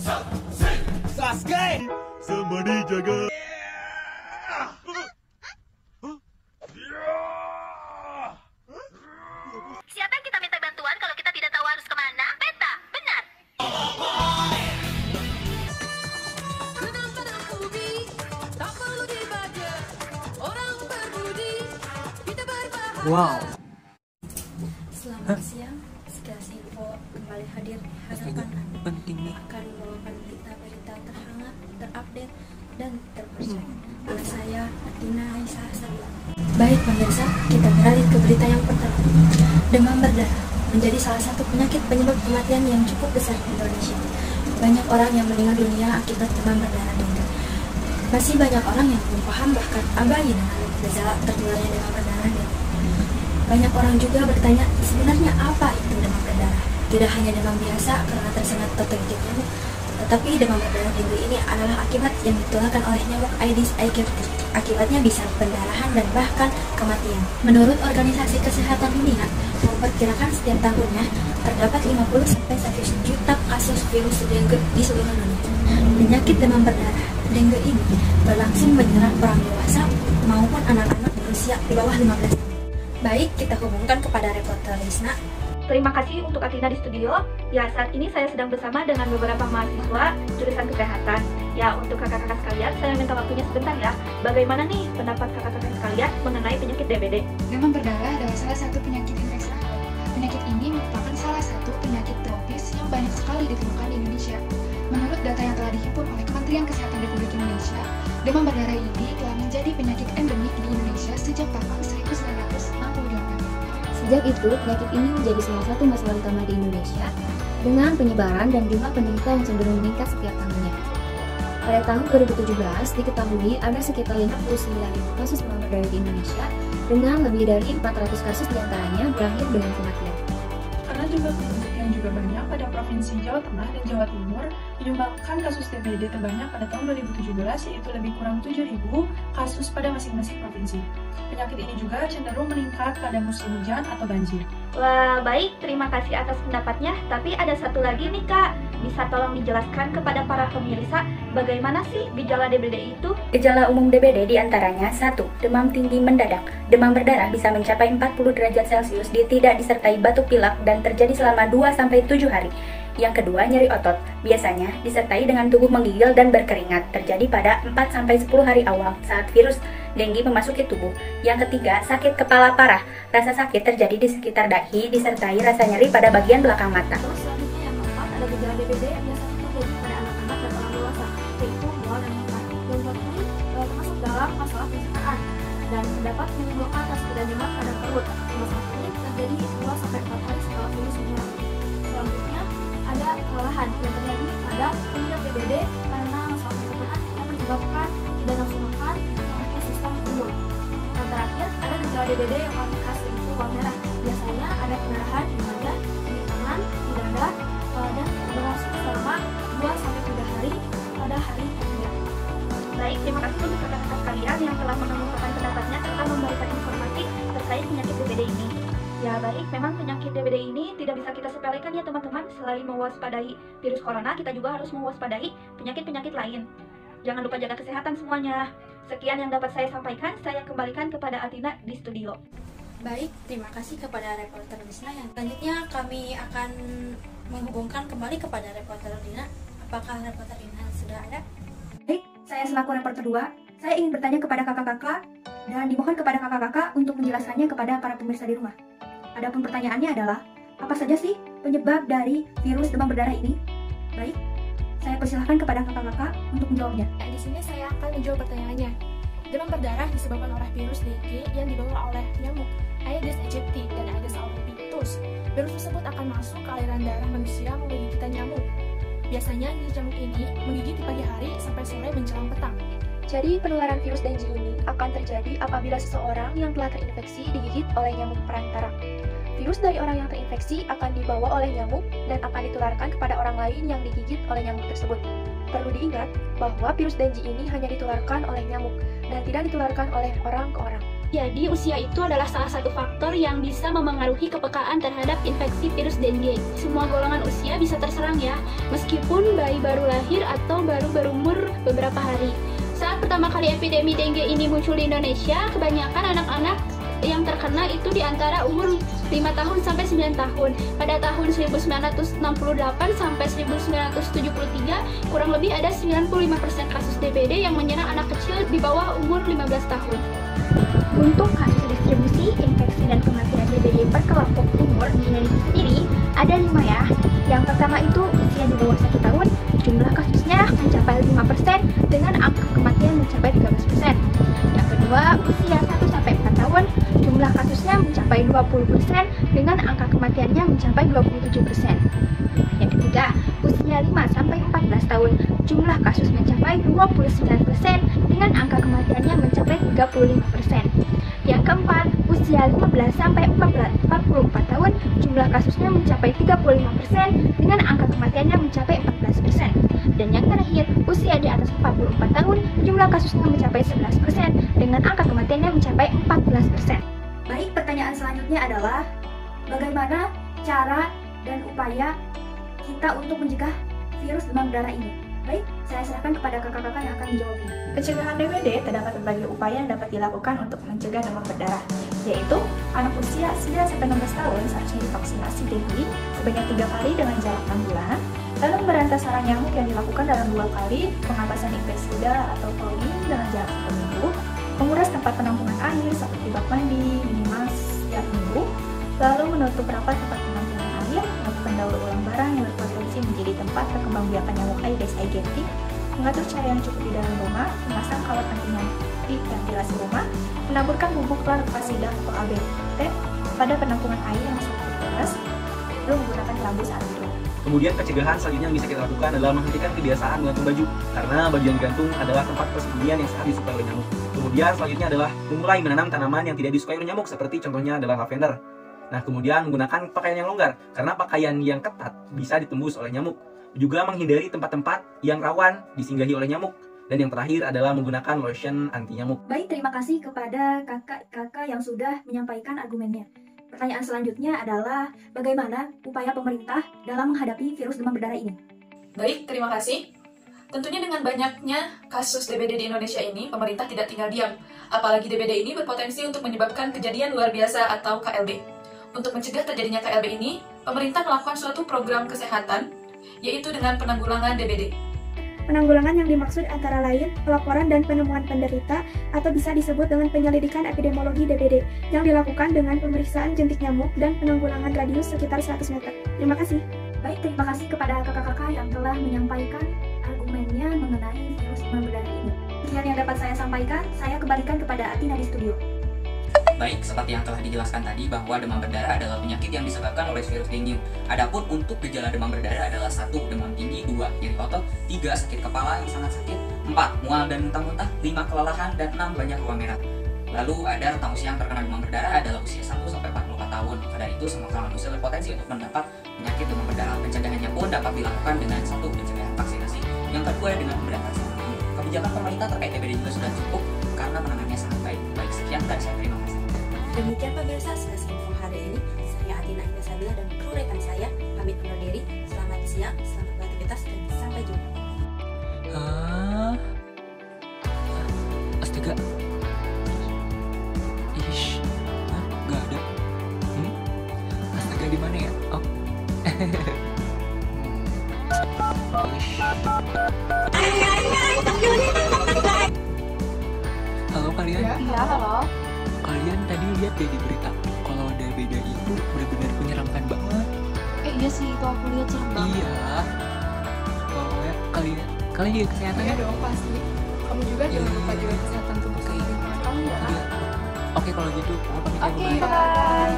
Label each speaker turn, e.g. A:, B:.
A: Sasuke! Somebody jaga.
B: Siapa yang kita minta bantuan kalau kita tidak tahu harus kemana? Peta, benar.
C: Wow.
D: Selamat siang, sekilas info kembali hadir di hadapan Anda
C: Penting nih.
D: akan membawakan berita-berita terhangat, terupdate, dan terpercaya. Oleh saya, Atina Aisyah Sabila. Baik pemirsa, kita beralih ke berita yang pertama. Demam berdarah menjadi salah satu penyakit penyebab kematian yang cukup besar di Indonesia. Banyak orang yang meninggal dunia akibat demam berdarah dengue. Masih banyak orang yang belum paham bahkan abai dengan gejala tertularnya demam berdarah dengue. Banyak orang juga bertanya, sebenarnya apa itu demam berdarah? Tidak hanya demam biasa karena tersengat atau tergigit nyamuk, tetapi demam berdarah dengue ini adalah akibat yang ditularkan oleh nyamuk Aedes aegypti. Akibatnya bisa pendarahan dan bahkan kematian. Menurut Organisasi Kesehatan Dunia, memperkirakan setiap tahunnya terdapat 50-100 juta kasus virus dengue di seluruh dunia. Penyakit demam berdarah dengue ini berlangsung menyerang orang dewasa maupun anak-anak berusia di bawah 15 tahun. Baik, kita hubungkan kepada reporter Lisna.
B: Terima kasih untuk Atina di studio. Ya, saat ini saya sedang bersama dengan beberapa mahasiswa jurusan kesehatan. Ya, untuk kakak-kakak sekalian, saya minta waktunya sebentar ya. Bagaimana nih pendapat kakak-kakak sekalian mengenai penyakit DBD?
E: Demam berdarah adalah salah satu penyakit infeksi akut. Penyakit ini merupakan salah satu penyakit tropis yang banyak sekali ditemukan di Indonesia. Menurut data yang telah dihimpun oleh Kementerian Kesehatan Republik Indonesia, demam berdarah ini telah menjadi penyakit endemik di Indonesia sejak tahun 1968.
F: Sejak itu, penyakit ini menjadi salah satu masalah utama di Indonesia dengan penyebaran dan jumlah penderita yang cenderung meningkat setiap tahunnya. Pada tahun 2017, diketahui ada sekitar 59.000 kasus demam berdarah di Indonesia dengan lebih dari 400 kasus diantaranya berakhir dengan kematian.
G: Karena jumlah penduduk yang juga banyak pada Provinsi Jawa Tengah dan Jawa Timur menyumbangkan kasus DBD terbanyak pada tahun 2017 yaitu lebih kurang 7.000 kasus pada masing-masing provinsi. Penyakit ini juga cenderung meningkat pada musim hujan atau banjir.
B: Wah, baik. Terima kasih atas pendapatnya. Tapi ada satu lagi nih, Kak. Bisa tolong dijelaskan kepada para pemirsa bagaimana sih gejala DBD itu?
H: Gejala umum DBD diantaranya 1. Demam tinggi mendadak. Demam berdarah bisa mencapai 40 derajat Celcius tidak disertai batuk pilek dan terjadi selama 2-7 hari. Yang kedua, nyeri otot. Biasanya disertai dengan tubuh menggigil dan berkeringat. Terjadi pada 4-10 hari awal saat virus dengue memasuki tubuh. Yang ketiga, sakit kepala parah. Rasa sakit terjadi di sekitar dahi disertai rasa nyeri pada bagian belakang mata.
D: Terus selanjutnya yang keempat ada gejala DBD yang biasanya terjadi pada anak-anak dan orang dewasa, yaitu mual dan muntah. Gangguan ini termasuk dalam masalah pencernaan dan dapat menimbulkan rasa tidak nyaman pada perut. Masalah ini terjadi 2-4 hari setelah virus menyerang. Selanjutnya ada kelelahan yang terjadi pada pengidap DBD karena masalah pencernaan yang menyebabkan tidak nafsu makan sampai sistem imun. Dan terakhir ada gejala DBD yang paling khas yaitu mual merah. Biasanya ada pendarahan di wajah, di tangan, di dada, dan berlangsung selama 2-3 hari pada hari ketiga.
B: Baik, terima kasih untuk kakak-kakak sekalian yang telah mengemukakan pendapatnya serta memberikan informasi terkait penyakit DBD ini. Ya baik, memang penyakit DBD ini tidak bisa kita sepelekan ya teman-teman. Selain mewaspadai virus corona, kita juga harus mewaspadai penyakit-penyakit lain. Jangan lupa jaga kesehatan semuanya. Sekian yang dapat saya sampaikan, saya kembalikan kepada Atina di studio.
D: Baik, terima kasih kepada reporter Lisna. Yang selanjutnya kami akan menghubungkan kembali kepada reporter Dina. Apakah reporter Dina sudah ada?
I: Baik, saya selaku reporter 2, saya ingin bertanya kepada kakak-kakak dan dimohon kepada kakak-kakak untuk menjelaskannya kepada para pemirsa di rumah. Adapun pertanyaannya adalah, apa saja sih penyebab dari virus demam berdarah ini? Baik, saya persilahkan kepada kakak-kakak untuk menjawabnya.
E: Di sini saya akan menjawab pertanyaannya. Demam berdarah disebabkan oleh virus dengue yang dibawa oleh nyamuk Aedes aegypti dan Aedes albopictus. Virus tersebut akan masuk ke aliran darah manusia melalui gigitan nyamuk. Biasanya nyamuk ini menggigit di pagi hari sampai sore menjelang petang.
J: Jadi penularan virus dengue ini akan terjadi apabila seseorang yang telah terinfeksi digigit oleh nyamuk perantara. Virus dari orang yang terinfeksi akan dibawa oleh nyamuk dan akan ditularkan kepada orang lain yang digigit oleh nyamuk tersebut. Perlu diingat bahwa virus dengue ini hanya ditularkan oleh nyamuk dan tidak ditularkan oleh orang ke orang.
C: Jadi, usia itu adalah salah satu faktor yang bisa memengaruhi kepekaan terhadap infeksi virus dengue. Semua golongan usia bisa terserang ya, meskipun bayi baru lahir atau baru berumur beberapa hari. Saat pertama kali epidemi dengue ini muncul di Indonesia, kebanyakan anak-anak yang terkena itu di antara umur 5 tahun sampai 9 tahun. Pada tahun 1968 sampai 1973, kurang lebih ada 95% kasus DBD yang menyerang anak kecil di bawah umur 15 tahun.
B: Untuk kasus distribusi, infeksi, dan kematian DBD per kelompok umur di Indonesia sendiri ada 5 ya. Yang pertama itu usia di bawah 1 tahun, jumlah kasusnya mencapai 5% dengan angka kematian mencapai 13%. Yang kedua, usia 1-4 tahun, jumlah kasusnya mencapai 20% dengan angka kematiannya mencapai 27%. Yang ketiga, usia 5-14 tahun, jumlah kasus mencapai 29% dengan angka kematiannya mencapai 35%. Yang keempat, usia 15-44 tahun, jumlah kasusnya mencapai 35% dengan angka kematiannya mencapai 14%. Dan yang terakhir, usia di atas 44 tahun, jumlah kasusnya mencapai 11% dengan angka kematiannya mencapai 14%.
I: Baik, pertanyaan selanjutnya adalah bagaimana cara dan upaya kita untuk mencegah virus demam berdarah ini? Baik, saya serahkan kepada kakak-kakak yang akan menjawabnya.
K: Pencegahan DBD terdapat berbagai upaya yang dapat dilakukan untuk mencegah demam berdarah, yaitu anak usia 9-16 tahun seharusnya divaksinasi dengue sebanyak 3 kali dengan jarak 6 bulan, lalu memberantas sarang nyamuk yang dilakukan dalam 2 kali, pengawasan infeksi udara atau fogging dengan jarak 1 minggu, menguras tempat penampungan air seperti bak mandi minimal setiap minggu, lalu menutup rapat tempat penampungan air, melakukan daur ulang barang yang berpotensi menjadi tempat perkembangbiakan nyamuk Aedes aegypti, mengatur cahaya yang cukup di dalam rumah, memasang kawat anti nyamuk di ventilasi rumah, menaburkan bubuk larvasida atau ABT pada penampungan air yang sudah deras, lalu menggunakan lampu saat tidur.
L: Kemudian pencegahan selanjutnya yang bisa kita lakukan adalah menghentikan kebiasaan menggantung baju, karena baju yang digantung adalah tempat persembunyian yang sangat disukai oleh nyamuk. Kemudian selanjutnya adalah memulai menanam tanaman yang tidak disukai oleh nyamuk, seperti contohnya adalah lavender. Nah, kemudian menggunakan pakaian yang longgar, karena pakaian yang ketat bisa ditembus oleh nyamuk. Juga menghindari tempat-tempat yang rawan disinggahi oleh nyamuk. Dan yang terakhir adalah menggunakan lotion anti nyamuk.
I: Baik, terima kasih kepada kakak-kakak yang sudah menyampaikan argumennya. Pertanyaan selanjutnya adalah bagaimana upaya pemerintah dalam menghadapi virus demam berdarah ini?
M: Baik, terima kasih. Tentunya dengan banyaknya kasus DBD di Indonesia ini, pemerintah tidak tinggal diam. Apalagi DBD ini berpotensi untuk menyebabkan kejadian luar biasa atau KLB. Untuk mencegah terjadinya KLB ini, pemerintah melakukan suatu program kesehatan, yaitu dengan penanggulangan DBD.
N: Penanggulangan yang dimaksud antara lain pelaporan dan penemuan penderita atau bisa disebut dengan penyelidikan epidemiologi DBD yang dilakukan dengan pemeriksaan jentik nyamuk dan penanggulangan radius sekitar 100 meter. Terima kasih.
I: Baik, terima kasih kepada kakak-kakak yang telah menyampaikan argumennya mengenai virus demam berdarah ini. Sekian yang dapat saya sampaikan, saya kembalikan kepada Atina di studio.
O: Baik, seperti yang telah dijelaskan tadi bahwa demam berdarah adalah penyakit yang disebabkan oleh virus dengue. Adapun untuk gejala demam berdarah adalah 1. Demam tinggi, 2. Nyeri otot, 3. Sakit kepala yang sangat sakit, 4. Mual dan muntah-muntah, 5. Kelelahan, dan 6. Banyak ruam merah. Lalu ada rentang usia yang terkena demam berdarah adalah usia 1-44 tahun. Pada itu semua kalangan usia berpotensi untuk mendapat penyakit demam berdarah. Pencegahannya pun dapat dilakukan dengan 1. Pencegahan vaksinasi, yang kedua dengan pemberantasan. Kebijakan pemerintah terkait DBD juga sudah cukup karena penanganannya sangat baik. Baik, sekian dari saya, terima kasih.
P: Demikian pemirsa sesi info hari ini. Saya Atina Indah dan kru rekan saya pamit undur diri. Selamat siang, selamat beraktivitas, dan sampai jumpa.
Q: Astaga. Ish, nggak ada. Astaga, di mana ya? Oh. Halo kalian?
E: Iya, halo.
Q: Kalian tadi lihat deh di berita kalau DBD itu benar-benar menyeramkan banget.
E: Iya sih, itu aku lihat serem banget.
Q: Iya. Pokoknya kalian jaga kesehatan
E: Iya
Q: ya?
E: dong, pasti. Kamu juga jangan lupa jaga kesehatan tubuh kamu. Kamu ya?
Q: Oke, kalau gitu aku pamit ya.
E: Oke, bye.